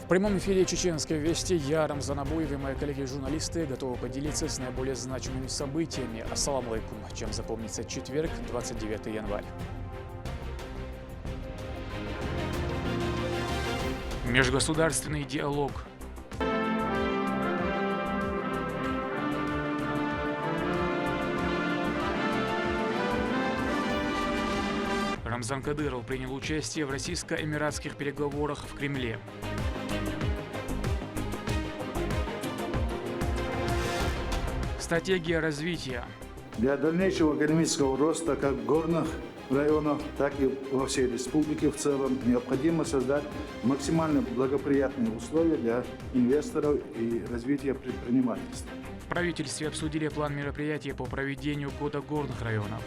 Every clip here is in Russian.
В прямом эфире «Чеченской вести» я, Рамзан Абуев, и мои коллеги-журналисты готовы поделиться с наиболее значимыми событиями. Ассаламу алейкум. Чем запомнится четверг, 29 января. Межгосударственный диалог. Рамзан Кадыров принял участие в российско-эмиратских переговорах в Кремле. Стратегия развития. Для дальнейшего экономического роста как в горных районах, так и во всей республике в целом необходимо создать максимально благоприятные условия для инвесторов и развития предпринимательства. В правительстве обсудили план мероприятий по проведению года горных районов.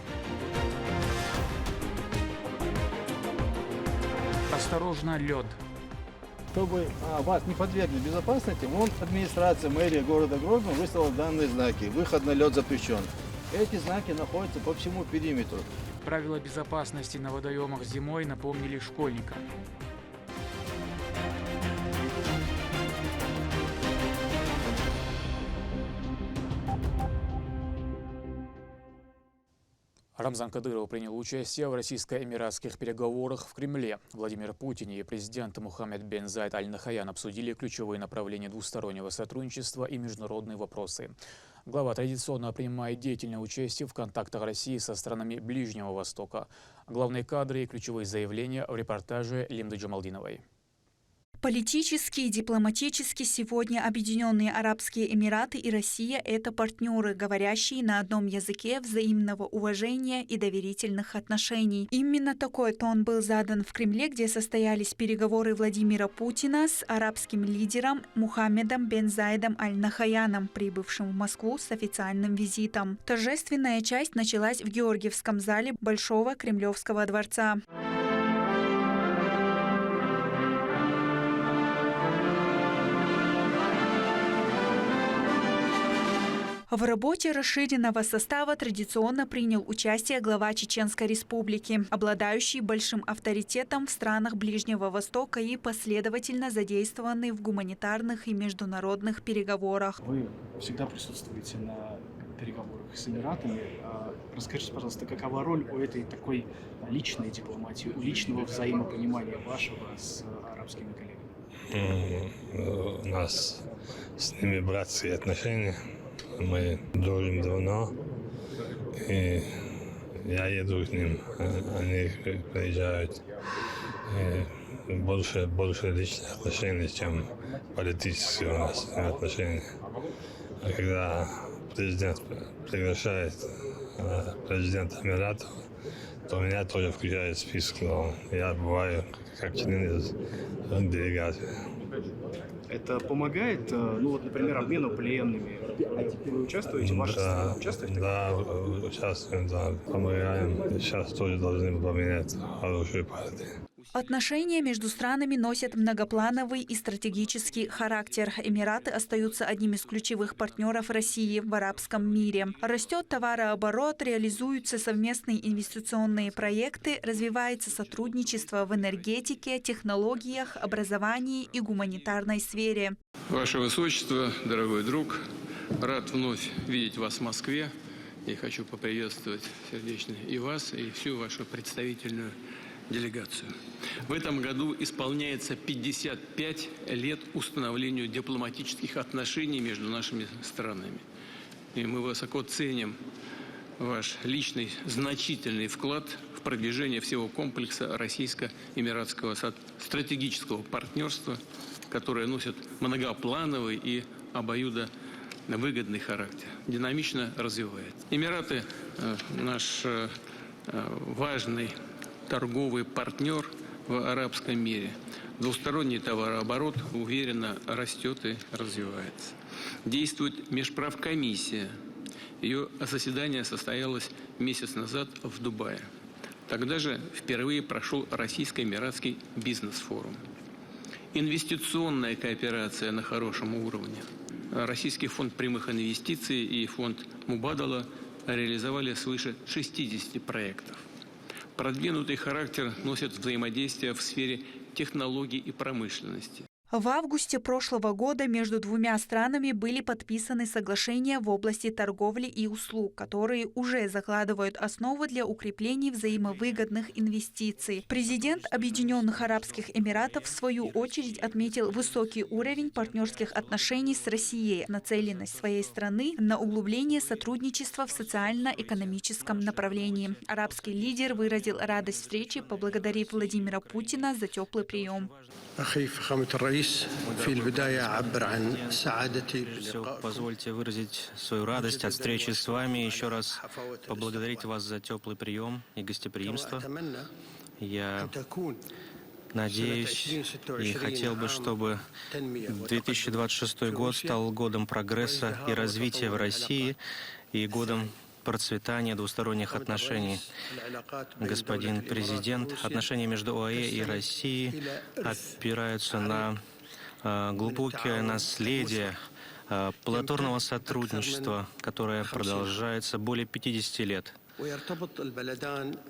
Осторожно, лед. Чтобы вас не подвергли безопасности, администрация, мэрия города Грозного выставила данные знаки. Выход на лед запрещен. Эти знаки находятся по всему периметру. Правила безопасности на водоемах зимой напомнили школьникам. Рамзан Кадыров принял участие в российско-эмиратских переговорах в Кремле. Владимир Путин и президент Мухаммед бен Заид Аль Нахаян обсудили ключевые направления двустороннего сотрудничества и международные вопросы. Глава традиционно принимает деятельное участие в контактах России со странами Ближнего Востока. Главные кадры и ключевые заявления в репортаже Лимды Джамалдиновой. Политически и дипломатически сегодня Объединенные Арабские Эмираты и Россия – это партнеры, говорящие на одном языке взаимного уважения и доверительных отношений. Именно такой тон был задан в Кремле, где состоялись переговоры Владимира Путина с арабским лидером Мухаммедом бен Заидом Аль Нахаяном, прибывшим в Москву с официальным визитом. Торжественная часть началась в Георгиевском зале Большого Кремлевского дворца. В работе расширенного состава традиционно принял участие глава Чеченской Республики, обладающий большим авторитетом в странах Ближнего Востока и последовательно задействованный в гуманитарных и международных переговорах. Вы всегда присутствуете на переговорах с Эмиратами. Расскажите, пожалуйста, какова роль у этой такой личной дипломатии, у личного взаимопонимания вашего с арабскими коллегами? У нас с ними братские отношения. Мы дружим давно, и я еду к ним, они приезжают. И больше личных отношений, чем политические у нас отношения. А когда президент приглашает президента Эмиратов, то меня тоже включают в список. Я бываю как член из делегации. Это помогает, например, обмену пленными? Вы участвуете? Ваша страна участвует? Да, участвуем, да, помогаем. Сейчас тоже должны поменять хорошие партии. Отношения между странами носят многоплановый и стратегический характер. Эмираты остаются одним из ключевых партнеров России в арабском мире. Растет товарооборот, реализуются совместные инвестиционные проекты, развивается сотрудничество в энергетике, технологиях, образовании и гуманитарной сфере. Ваше Высочество, дорогой друг, рад вновь видеть вас в Москве. И хочу поприветствовать сердечно и вас, и всю вашу представительную делегацию. В этом году исполняется 55 лет установлению дипломатических отношений между нашими странами. И мы высоко ценим ваш личный значительный вклад в продвижение всего комплекса российско-эмиратского стратегического партнерства, которое носит многоплановый и обоюдовыгодный характер, динамично развивает. Эмираты наш важный торговый партнер в арабском мире. Двусторонний товарооборот уверенно растет и развивается. Действует межправкомиссия. Ее заседание состоялось месяц назад в Дубае. Тогда же впервые прошел российско-эмиратский бизнес-форум. Инвестиционная кооперация на хорошем уровне. Российский фонд прямых инвестиций и фонд Мубадала реализовали свыше 60 проектов. Продвинутый характер носит взаимодействие в сфере технологий и промышленности. В августе прошлого года между двумя странами были подписаны соглашения в области торговли и услуг, которые уже закладывают основу для укрепления взаимовыгодных инвестиций. Президент Объединенных Арабских Эмиратов в свою очередь отметил высокий уровень партнерских отношений с Россией, нацеленность своей страны на углубление сотрудничества в социально-экономическом направлении. Арабский лидер выразил радость встречи, поблагодарив Владимира Путина за теплый прием. Позвольте выразить свою радость от встречи с вами, еще раз поблагодарить вас за теплый прием и гостеприимство. Я надеюсь и хотел бы, чтобы 2026 год стал годом прогресса и развития в России и годом процветания двусторонних отношений. Господин президент, отношения между ОАЭ и Россией опираются на глубокое наследие плодотворного сотрудничества, которое продолжается более 50 лет.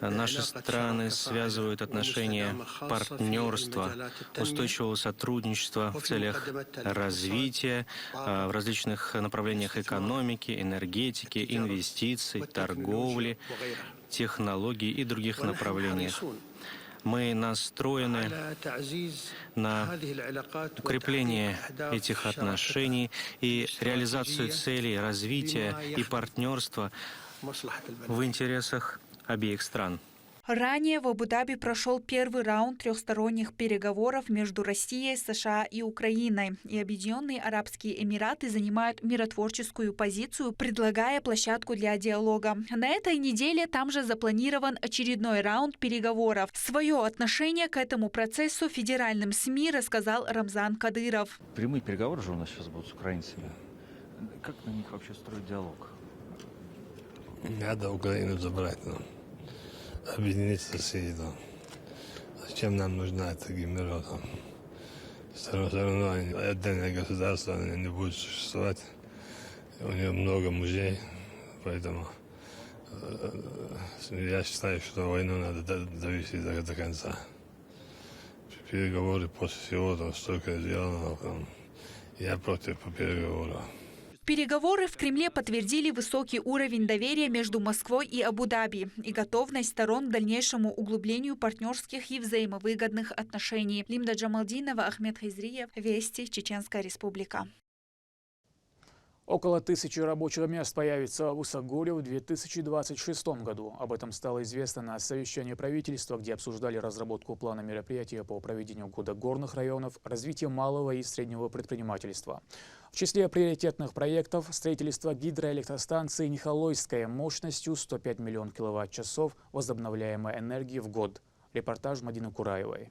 Наши страны связывают отношения партнерства, устойчивого сотрудничества в целях развития в различных направлениях экономики, энергетики, инвестиций, торговли, технологий и других направлениях. Мы настроены на укрепление этих отношений и реализацию целей развития и партнерства в интересах обеих стран. Ранее в Абу-Даби прошел первый раунд трехсторонних переговоров между Россией, США и Украиной. И Объединенные Арабские Эмираты занимают миротворческую позицию, предлагая площадку для диалога. На этой неделе там же запланирован очередной раунд переговоров. Свое отношение к этому процессу федеральным СМИ рассказал Рамзан Кадыров. Прямые переговоры же у нас сейчас будут с украинцами. Как на них вообще строить диалог? Надо Украину забрать, объединить с Россией. Зачем нам нужна эта ГМРО? Все равно отдельное государство не будет существовать. У нее много мужей, поэтому я считаю, что войну надо довести до конца. Переговоры после всего, столько сделано, я против переговоров. Переговоры в Кремле подтвердили высокий уровень доверия между Москвой и Абу-Даби и готовность сторон к дальнейшему углублению партнерских и взаимовыгодных отношений. Лимда Джамалдинова, Ахмед Хизриев, Вести, Чеченская Республика. Около 1000 рабочих мест появится в Усагоре в 2026 году. Об этом стало известно на совещании правительства, где обсуждали разработку плана мероприятия по проведению года горных районов, развитие малого и среднего предпринимательства. В числе приоритетных проектов строительство гидроэлектростанции Нихолойская мощностью 105 миллионов киловатт-часов возобновляемой энергии в год. Репортаж Мадины Кураевой.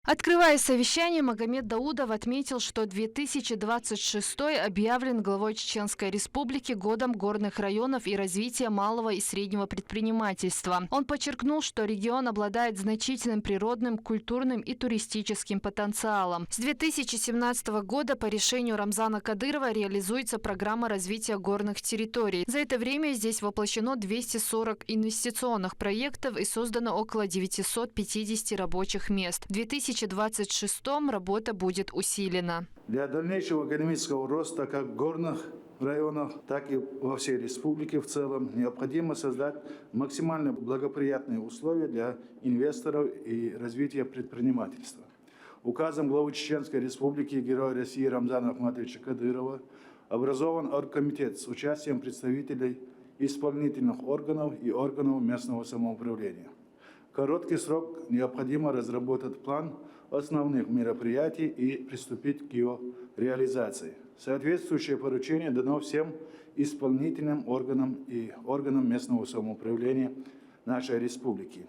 Открывая совещание, Магомед Даудов отметил, что 2026 объявлен главой Чеченской Республики годом горных районов и развития малого и среднего предпринимательства. Он подчеркнул, что регион обладает значительным природным, культурным и туристическим потенциалом. С 2017 года по решению Рамзана Кадырова реализуется программа развития горных территорий. За это время здесь воплощено 240 инвестиционных проектов и создано около 950 рабочих мест. В 2026 работа будет усилена. Для дальнейшего экономического роста как в горных районах, так и во всей республике в целом необходимо создать максимально благоприятные условия для инвесторов и развития предпринимательства. Указом главы Чеченской Республики Героя России Рамзана Ахматовича Кадырова образован оргкомитет с участием представителей исполнительных органов и органов местного самоуправления. В короткий срок необходимо разработать план основных мероприятий и приступить к его реализации. Соответствующее поручение дано всем исполнительным органам и органам местного самоуправления нашей республики.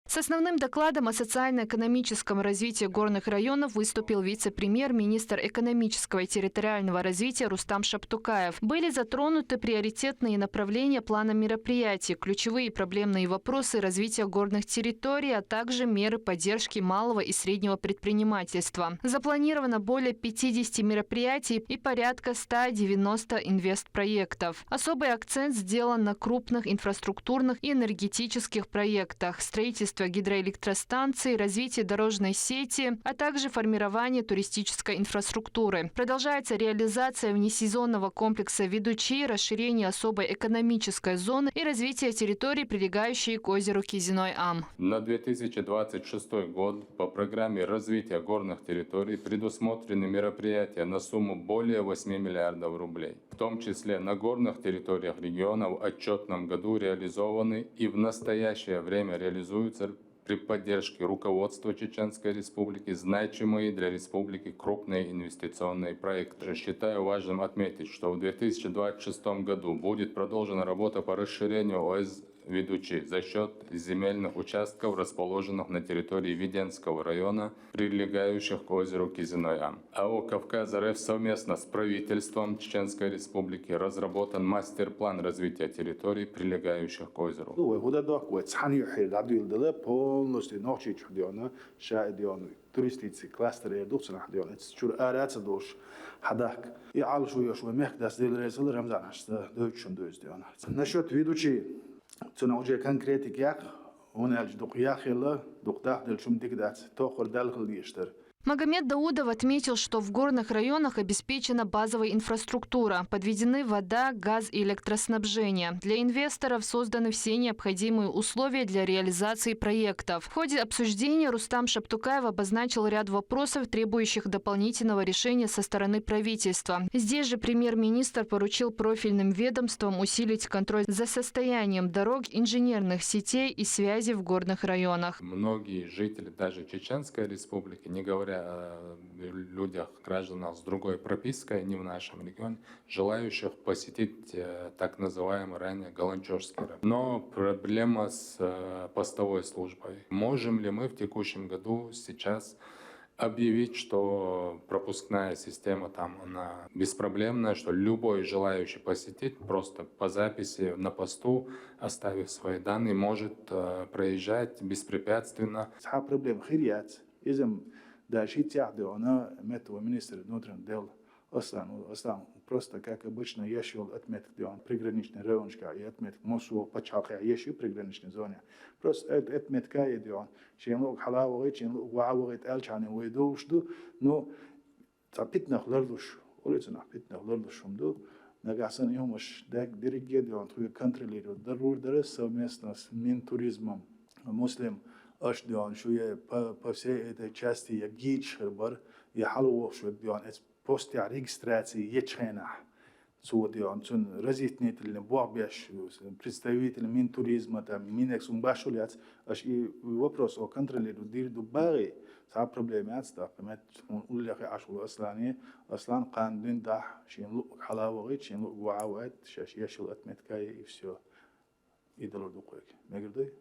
С основным докладом о социально-экономическом развитии горных районов выступил вице-премьер-министр экономического и территориального развития Рустам Шаптукаев. Были затронуты приоритетные направления плана мероприятий, ключевые проблемные вопросы развития горных территорий, а также меры поддержки малого и среднего предпринимательства. Запланировано более 50 мероприятий и порядка 190 инвестпроектов. Особый акцент сделан на крупных инфраструктурных и энергетических проектах, строительстве строительство гидроэлектростанций, развитие дорожной сети, а также формирование туристической инфраструктуры. Продолжается реализация внесезонного комплекса «Ведучий», расширение особой экономической зоны и развитие территорий, прилегающей к озеру Кизиной-Ам. На 2026 год по программе развития горных территорий предусмотрены мероприятия на сумму более 8 миллиардов рублей. В том числе на горных территориях региона в отчетном году реализованы и в настоящее время реализуются при поддержке руководства Чеченской Республики значимые для республики крупные инвестиционные проекты. Считаю важным отметить, что в 2026 году будет продолжена работа по расширению ОС «Ведучий» за счет земельных участков, расположенных на территории Веденского района, прилегающих к озеру Кизиной-Ам. АО «Кавказ РФ» совместно с правительством Чеченской Республики разработан мастер-план развития территорий, прилегающих к озеру. туристический кластер يدوسنا حديون تشور آرات دوش حداك يعال شوية مهك داس ديل رئيسل رمضان هستا دوتشون دوز ديون نشوت فيدوشي تناوجي كونكريتيك ياك ونالج دوق ياك يلا دوق داخل شوم ديك دات توخر دالخل ديشتر. Магомед Даудов отметил, что в горных районах обеспечена базовая инфраструктура, подведены вода, газ и электроснабжение. Для инвесторов созданы все необходимые условия для реализации проектов. В ходе обсуждения Рустам Шаптукаев обозначил ряд вопросов, требующих дополнительного решения со стороны правительства. Здесь же премьер-министр поручил профильным ведомствам усилить контроль за состоянием дорог, инженерных сетей и связи в горных районах. Многие жители даже Чеченской Республики, не говоря о людях, гражданах с другой пропиской, не в нашем регионе, желающих посетить так называемый ранее Галанчожский район. Но проблема с постовой службой. Можем ли мы в текущем году сейчас объявить, что пропускная система там она беспроблемная, что любой желающий посетить просто по записи на посту, оставив свои данные, может проезжать беспрепятственно? Дальше тяхду она метод министра внутренних дел Аслан просто как обычно ешил отметок дел приграничный райончика и отметок Москву почалка ешил приграничной зоне просто отметка и дел чем лук халавы чем лук ваугит элчаны уйдушду но запитнах лардуш улицах питнах лардушумду нагасан юмаш даг диригедион твой контролирует дарур совместно с Минтуризмом муслим أشديان شوية بسيء تجاستي يجيد شربر يحلو شو ديان إس بوستي على ريجستراتي يتشينه سو ديان تون رزيتني اللي بوابيش представитель Минтуризма там Минекс умбашулят аж и вопрос о контроле дир дубари са проблемы отстав помет уллахи ашу Аслан قاندين да شين لو حلاوة شين لو وعوات شاش يشل أتمتكاي и все и долор дукуек мегердой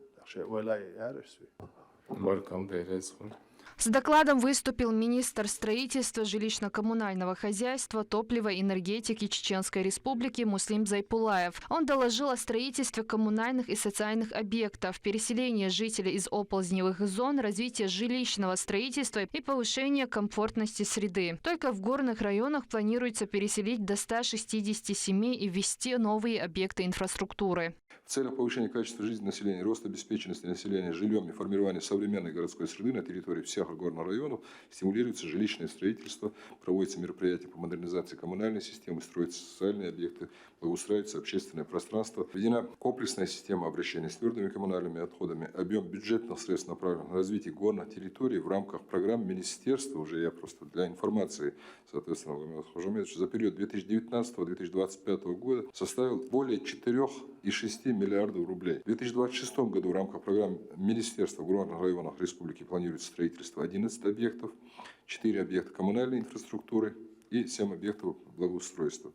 С докладом выступил министр строительства, жилищно-коммунального хозяйства, топлива и энергетики Чеченской Республики Муслим Зайпулаев. Он доложил о строительстве коммунальных и социальных объектов, переселении жителей из оползневых зон, развитии жилищного строительства и повышении комфортности среды. Только в горных районах планируется переселить до 160 семей и ввести новые объекты инфраструктуры. В целях повышения качества жизни населения, роста обеспеченности населения жильем и формирования современной городской среды на территории всех горных районов стимулируется жилищное строительство, проводятся мероприятия по модернизации коммунальной системы, строятся социальные объекты, благоустраивается общественное пространство. Введена комплексная система обращения с твердыми коммунальными отходами. Объем бюджетных средств направлен на развитие горных территорий в рамках программ министерства, уже я просто для информации, соответственно, за период 2019-2025 года составил более 4,6 миллиардов рублей. В 2026 году в рамках программы Министерства в горных районах республики планируется строительство 11 объектов, 4 объекта коммунальной инфраструктуры и 7 объектов благоустройства.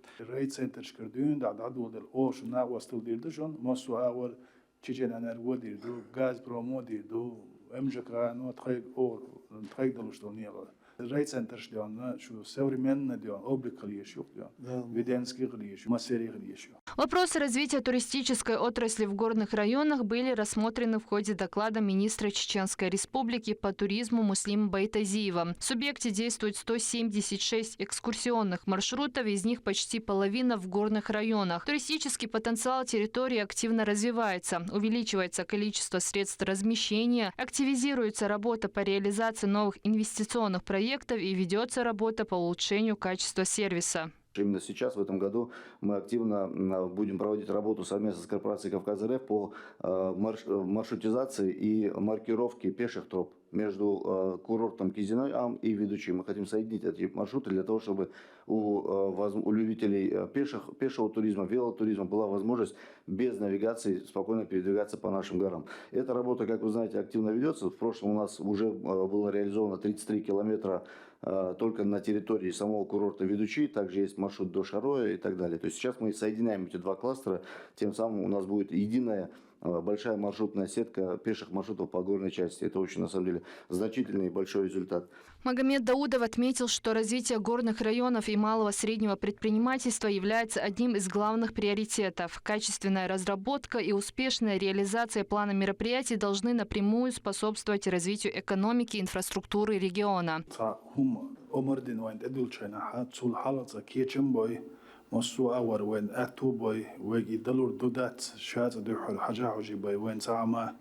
Райцентр шлён, что современно делал, облик лишь, веденский лишь, массерий лишь. Вопросы развития туристической отрасли в горных районах были рассмотрены в ходе доклада министра Чеченской Республики по туризму Муслима Байтазиева. В субъекте действует 176 экскурсионных маршрутов, из них почти половина в горных районах. Туристический потенциал территории активно развивается, увеличивается количество средств размещения, активизируется работа по реализации новых инвестиционных проектов и ведется работа по улучшению качества сервиса. Именно сейчас, в этом году, мы активно будем проводить работу совместно с корпорацией «Кавказ.РФ» по маршрутизации и маркировке пеших троп между курортом Кизиной-Ам и Ведучи. Мы хотим соединить эти маршруты для того, чтобы у любителей пешего туризма, велотуризма была возможность без навигации спокойно передвигаться по нашим горам. Эта работа, как вы знаете, активно ведется. В прошлом у нас уже было реализовано 33 километра только на территории самого курорта Ведучи. Также есть маршрут до Шароя и так далее. То есть сейчас мы соединяем эти два кластера. Тем самым у нас будет единая большая маршрутная сетка пеших маршрутов по горной части. Это очень, на самом деле, значительный и большой результат. Магомед Даудов отметил, что развитие горных районов и малого среднего предпринимательства является одним из главных приоритетов. Качественная разработка и успешная реализация плана мероприятий должны напрямую способствовать развитию экономики и инфраструктуры региона. مصو أور وين أتو بوي ويجي دلور دودات شات دحول حاجة عجي بوي وين ساعة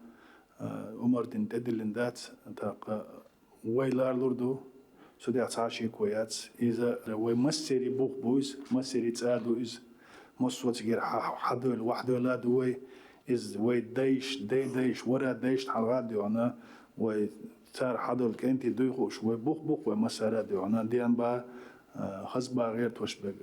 أمردين تدلين دات تاق ويلار لوردو سودي عشاشي كويات إذا وي مسيري بوخ بويز مسيري تساعدو إز مصو تجير حدول واحد ولا دوي إز وي دايش ورا دايش حلقات أنا وي صار حدول كأنتي دويخوش وي بوخ وي مسارات أنا ديان با.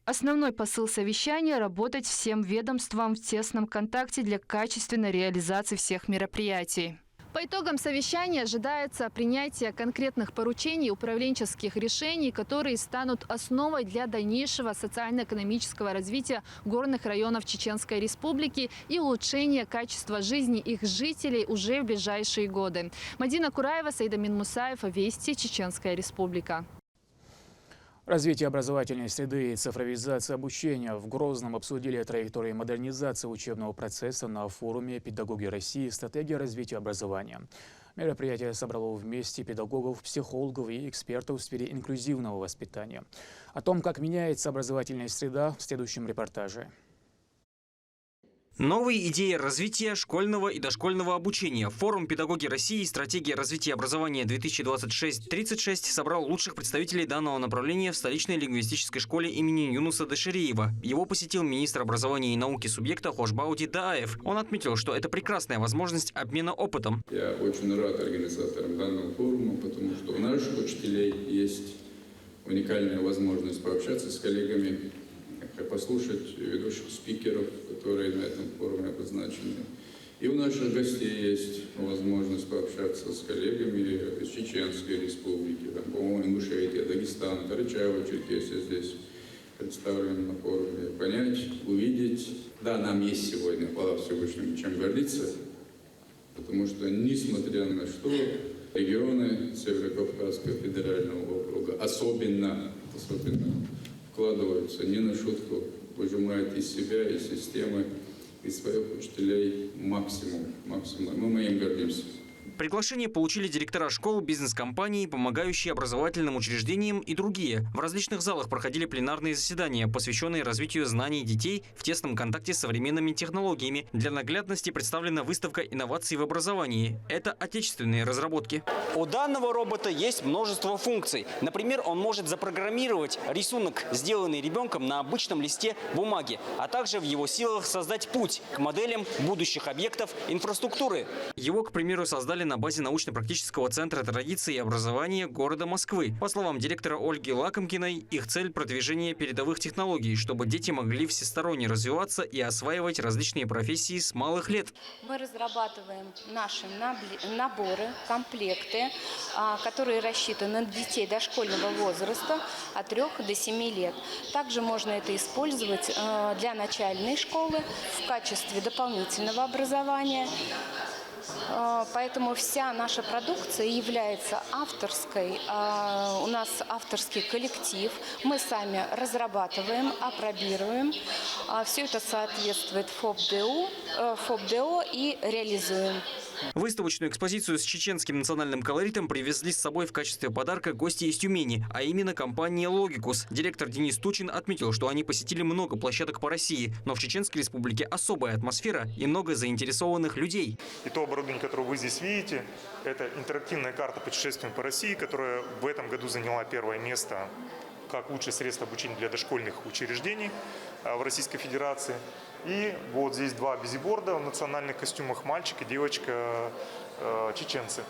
Основной посыл совещания – работать всем ведомствам в тесном контакте для качественной реализации всех мероприятий. По итогам совещания ожидается принятие конкретных поручений, управленческих решений, которые станут основой для дальнейшего социально-экономического развития горных районов Чеченской Республики и улучшения качества жизни их жителей уже в ближайшие годы. Мадина Кураева, Саид Амин Мусаев, Вести, Чеченская Республика. Развитие образовательной среды и цифровизация обучения. В Грозном обсудили траектории модернизации учебного процесса на форуме «Педагоги России. Стратегия развития образования». Мероприятие собрало вместе педагогов, психологов и экспертов в сфере инклюзивного воспитания. О том, как меняется образовательная среда, в следующем репортаже. Новые идеи развития школьного и дошкольного обучения. Форум «Педагоги России. Стратегия развития образования 2026-36» собрал лучших представителей данного направления в столичной лингвистической школе имени Юнуса Дашириева. Его посетил министр образования и науки субъекта Хошбауди Дааев. Он отметил, что это прекрасная возможность обмена опытом. Я очень рад организаторам данного форума, потому что у наших учителей есть уникальная возможность пообщаться с коллегами, послушать ведущих спикеров, которые на этом форуме обозначены. И у наших гостей есть возможность пообщаться с коллегами из Чеченской Республики, по-моему, Ингушетия, Дагестан, Карачаево, Черкесия здесь представлены на форуме. Понять, увидеть. Да, нам есть сегодня, хвала Всевышнему, чем гордиться, потому что, несмотря на что, регионы Северо-Кавказского федерального округа особенно вкладываются не на шутку, выжимают из себя, из системы, из своих учителей максимум. Мы им гордимся. Приглашение получили директора школ, бизнес-компании, помогающие образовательным учреждениям и другие. В различных залах проходили пленарные заседания, посвященные развитию знаний детей в тесном контакте с современными технологиями. Для наглядности представлена выставка инноваций в образовании. Это отечественные разработки. У данного робота есть множество функций. Например, он может запрограммировать рисунок, сделанный ребенком на обычном листе бумаги, а также в его силах создать путь к моделям будущих объектов инфраструктуры. Его, к примеру, создали на базе научно-практического центра традиции и образования города Москвы. По словам директора Ольги Лакомкиной, их цель – продвижение передовых технологий, чтобы дети могли всесторонне развиваться и осваивать различные профессии с малых лет. Мы разрабатываем наши наборы, комплекты, которые рассчитаны на детей дошкольного возраста от 3 до 7 лет. Также можно это использовать для начальной школы в качестве дополнительного образования. Поэтому вся наша продукция является авторской. У нас авторский коллектив. Мы сами разрабатываем, апробируем. Все это соответствует ФОП-ДО и реализуем. Выставочную экспозицию с чеченским национальным колоритом привезли с собой в качестве подарка гости из Тюмени, а именно компания «Логикус». Директор Денис Тучин отметил, что они посетили много площадок по России, но в Чеченской Республике особая атмосфера и много заинтересованных людей. И то оборудование, которое вы здесь видите, это интерактивная карта путешествий по России, которая в этом году заняла первое место как лучшее средство обучения для дошкольных учреждений в Российской Федерации. И вот здесь два бизиборда в национальных костюмах, мальчик и девочка чеченцы.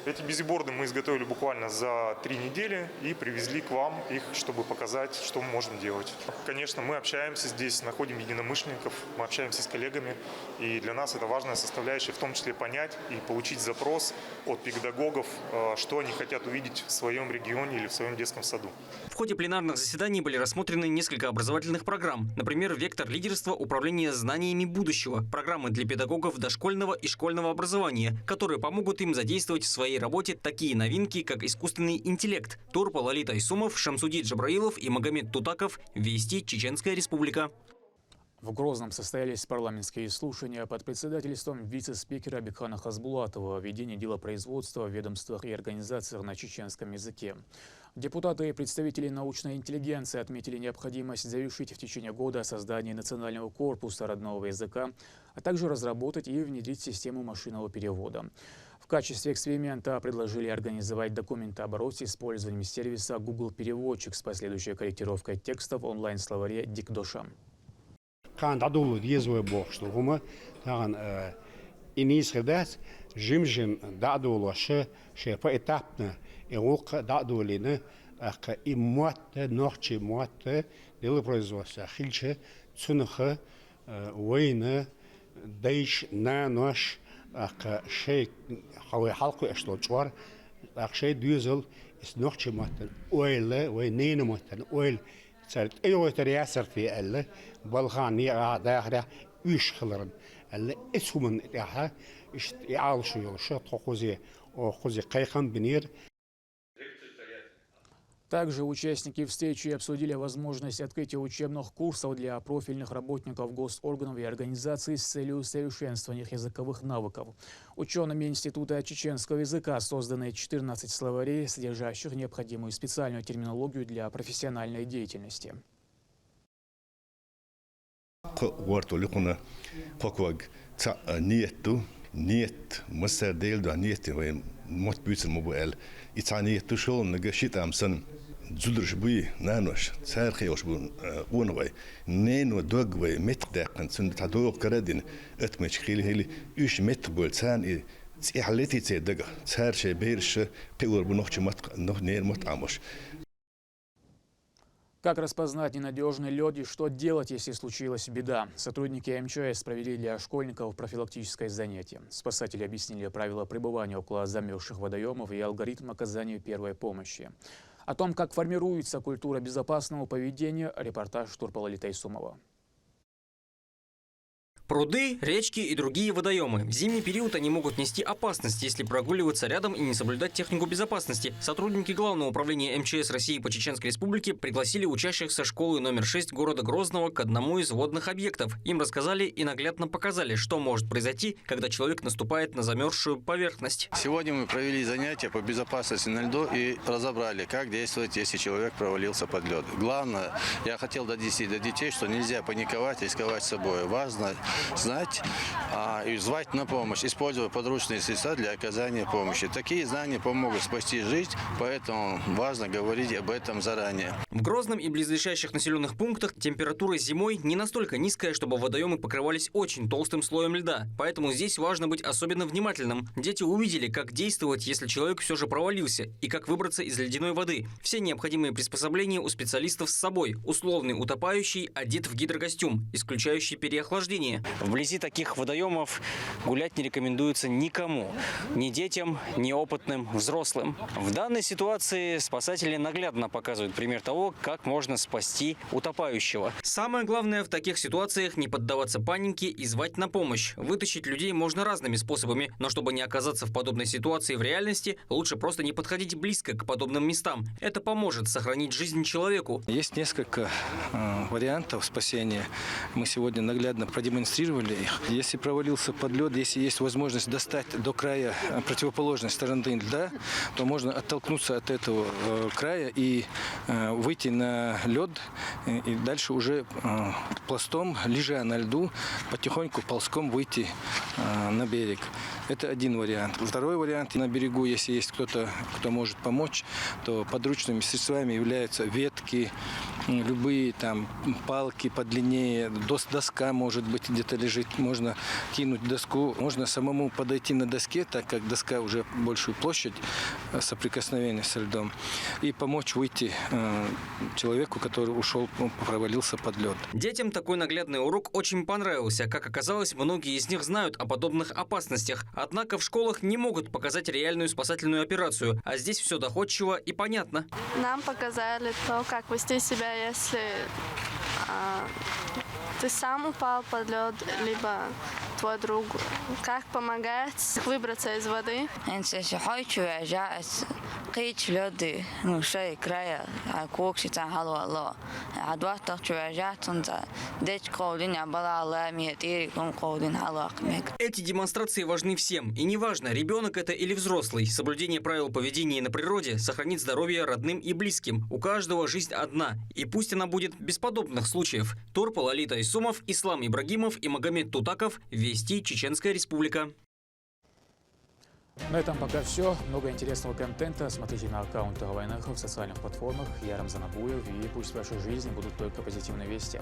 Эти бизиборды мы изготовили буквально за 3 недели и привезли к вам их, чтобы показать, что мы можем делать. Конечно, мы общаемся здесь, находим единомышленников, мы общаемся с коллегами. И для нас это важная составляющая, в том числе понять и получить запрос от педагогов, что они хотят увидеть в своем регионе или в своем детском саду. В ходе пленарных заседаний были рассмотрены несколько образовательных программ. Например, «Вектор лидерства. Управление знаниями будущего». Программы для педагогов дошкольного и школьного образования, которые помогут им задействовать в своей работе такие новинки, как искусственный интеллект. Турпа Лалит Айсумов, Шамсудин Джабраилов и Магомед Тутаков. Вести, Чеченская Республика. В Грозном состоялись парламентские слушания под председательством вице-спикера Бекхана Хасбулатова о ведении делопроизводства в ведомствах и организациях на чеченском языке. Депутаты и представители научной интеллигенции отметили необходимость завершить в течение года создание национального корпуса родного языка, а также разработать и внедрить систему машинного перевода. В качестве эксперимента предложили организовать документооборот с использованием сервиса Google Переводчик с последующей корректировкой текста в онлайн-словаре Дикдоша. Кандадулу диезвой бог, что гума таган инисгадас жим дадулу ше поэтапно и лук дадулины иммуатте нохчи муатте делопроизводства хильче цунха война дейш на наш шей хавай халку эшло чвар шей дюзел is нохчи муатте ойле войнейна муатте ойл صارت أيوة ترياسر في الله بالغاني داخله ويشخلرن الله اسمن إياها يعالشوا يلشوا خوزي قيقان بنير. Также участники встречи обсудили возможность открытия учебных курсов для профильных работников госорганов и организаций с целью совершенствования их языковых навыков. Учеными Института чеченского языка созданы 14 словарей, содержащих необходимую специальную терминологию для профессиональной деятельности. زودرش بوی نانوش سرخیوش بون اونوای نینو دوغوی متدقن سند تدوق کردین اتمش خیلی هلی ایش مت بول سان تحلتي تصدق سرش بيرش قور بنوخش مت نوخ نير مت عمش. Как распознать ненадежный лед и что делать, если случилась беда? Сотрудники МЧС провели для школьников профилактическое занятие. Спасатели объяснили правила пребывания около замерзших водоемов и алгоритм оказания первой помощи. О том, как формируется культура безопасного поведения, репортаж Турпа Лалит Айсумова. Пруды, речки и другие водоемы. В зимний период они могут нести опасность, если прогуливаться рядом и не соблюдать технику безопасности. Сотрудники Главного управления МЧС России по Чеченской Республике пригласили учащихся школы номер 6 города Грозного к одному из водных объектов. Им рассказали и наглядно показали, что может произойти, когда человек наступает на замерзшую поверхность. Сегодня мы провели занятия по безопасности на льду и разобрали, как действовать, если человек провалился под лед. Главное, я хотел донести до детей, что нельзя паниковать, рисковать собой. Важно знать и звать на помощь, используя подручные средства для оказания помощи. Такие знания помогут спасти жизнь, поэтому важно говорить об этом заранее. В Грозном и близлежащих населенных пунктах температура зимой не настолько низкая, чтобы водоемы покрывались очень толстым слоем льда. Поэтому здесь важно быть особенно внимательным. Дети увидели, как действовать, если человек все же провалился, и как выбраться из ледяной воды. Все необходимые приспособления у специалистов с собой. Условный утопающий одет в гидрокостюм, исключающий переохлаждение. Вблизи таких водоемов гулять не рекомендуется никому. Ни детям, ни опытным взрослым. В данной ситуации спасатели наглядно показывают пример того, как можно спасти утопающего. Самое главное в таких ситуациях не поддаваться панике и звать на помощь. Вытащить людей можно разными способами, но чтобы не оказаться в подобной ситуации в реальности, лучше просто не подходить близко к подобным местам. Это поможет сохранить жизнь человеку. Есть несколько вариантов спасения. Мы сегодня наглядно продемонстрировали их. Если провалился под лед, если есть возможность достать до края противоположной стороны льда, то можно оттолкнуться от этого края и выйти на лед, и дальше уже пластом, лежа на льду, потихоньку ползком выйти на берег. Это один вариант. Второй вариант: на берегу, если есть кто-то, кто может помочь, то подручными средствами являются ветки, любые там палки подлиннее, доска может быть где-то лежит, можно кинуть доску, можно самому подойти на доске, так как доска уже большую площадь соприкосновения со льдом, и помочь выйти человеку, который ушел, провалился под лед. Детям такой наглядный урок очень понравился. Как оказалось, многие из них знают о подобных опасностях. Однако в школах не могут показать реальную спасательную операцию. А здесь все доходчиво и понятно. Нам показали то, как вести себя, если ты сам упал под лед, либо твой друг. Как помогать выбраться из воды. Эти демонстрации важны всем. И неважно, ребенок это или взрослый. Соблюдение правил поведения на природе сохранит здоровье родным и близким. У каждого жизнь одна. И пусть она будет без подобных случаев. Турпал Алита Исумов, Ислам Ибрагимов и Магомед Тутаков. Вести, Чеченская Республика. На этом пока все. Много интересного контента смотрите на аккаунте Гавайнеха в социальных платформах. Я Рамзан Абуев, и пусть в вашей жизни будут только позитивные вести.